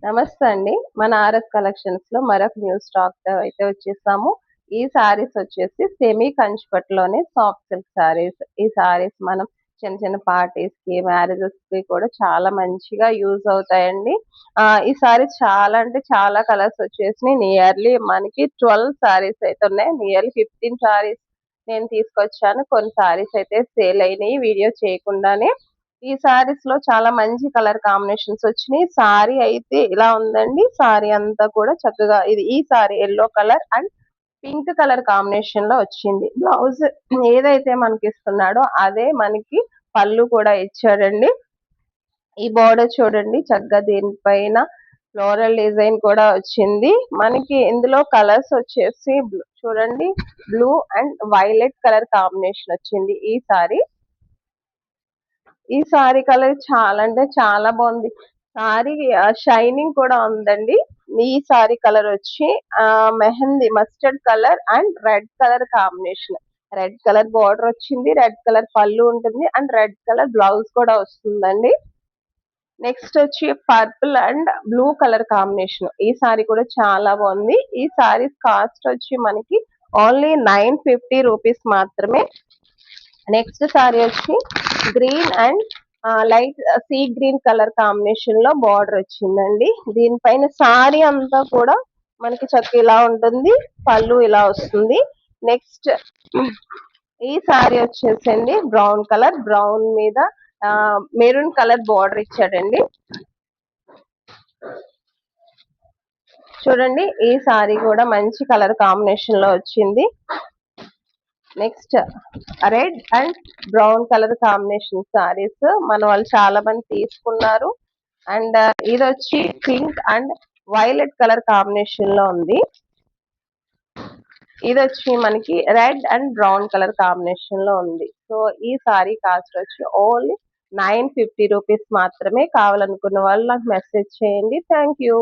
నమస్తే అండి. మన ఆర్ఎస్ కలెక్షన్స్ లో మరొక న్యూ స్టాక్ తో అయితే వచ్చేసాము. ఈ సారీస్ వచ్చేసి సెమీ కంచిపట్టులోనే సాఫ్ట్ సిల్క్ సారీస్. ఈ సారీస్ మనం చిన్న చిన్న పార్టీస్ కి, మ్యారేజెస్ కి కూడా చాలా మంచిగా యూజ్ అవుతాయండి. ఈ సారీస్ చాలా అంటే చాలా కలర్స్ వచ్చేసి నియర్లీ మనకి 12 సారీస్ అయితే ఉన్నాయి. నియర్లీ 15 సారీస్ నేను తీసుకొచ్చాను. కొన్ని సారీస్ అయితే సేల్ అయినాయి వీడియో చేయకుండానే. ఈ సారీస్ లో చాలా మంచి కలర్ కాంబినేషన్స్ వచ్చినాయి. సారీ అయితే ఇలా ఉందండి. సారీ అంతా కూడా చక్కగా ఈ sorry yellow colour and pink colour combination లో వచ్చింది. బ్లౌజ్ ఏదైతే మనకి ఇస్తున్నాడో అదే మనకి పళ్ళు కూడా ఇచ్చాడండి. ఈ బోర్డర్ చూడండి చక్కగా దీనిపైన ఫ్లోరల్ డిజైన్ కూడా వచ్చింది. మనకి ఇందులో కలర్స్ వచ్చేసి చూడండి blue and violet colour combination వచ్చింది. ఈ సారీ కలర్ చాలా అంటే చాలా బాగుంది. సారీ షైనింగ్ కూడా ఉందండి. ఈ సారీ కలర్ వచ్చి mehndi mustard colour and red colour combination. Red colour border వచ్చింది, రెడ్ కలర్ పళ్ళు ఉంటుంది అండ్ రెడ్ కలర్ బ్లౌజ్ కూడా వస్తుందండి. నెక్స్ట్ వచ్చి purple and blue colour combination. ఈ సారీ కూడా చాలా బాగుంది. ఈ సారీస్ కాస్ట్ వచ్చి మనకి ఓన్లీ 950 రూపీస్ మాత్రమే. నెక్స్ట్ సారీ వచ్చి green and light sea green colour combination లో బార్డర్ వచ్చిందండి. దీనిపైన సారీ అంతా కూడా మనకి చక్క ఇలా ఉంటుంది, పళ్ళు ఇలా వస్తుంది. నెక్స్ట్ ఈ సారీ వచ్చేసండి బ్రౌన్ కలర్, బ్రౌన్ మీద మెరూన్ కలర్ బార్డర్ ఇచ్చాడండి. చూడండి ఈ సారీ కూడా మంచి కలర్ కాంబినేషన్ లో వచ్చింది. Next red and brown colour combination saris మన వాళ్ళు చాలా మంది తీసుకున్నారు. అండ్ ఇది వచ్చి pink and violet colour combination లో ఉంది. ఇది వచ్చి మనకి red and brown colour combination లో ఉంది. సో ఈ సారీ కాస్ట్ వచ్చి ఓన్లీ 950 రూపీస్ మాత్రమే. కావాలనుకున్న వాళ్ళు నాకు మెసేజ్ చేయండి. Thank you.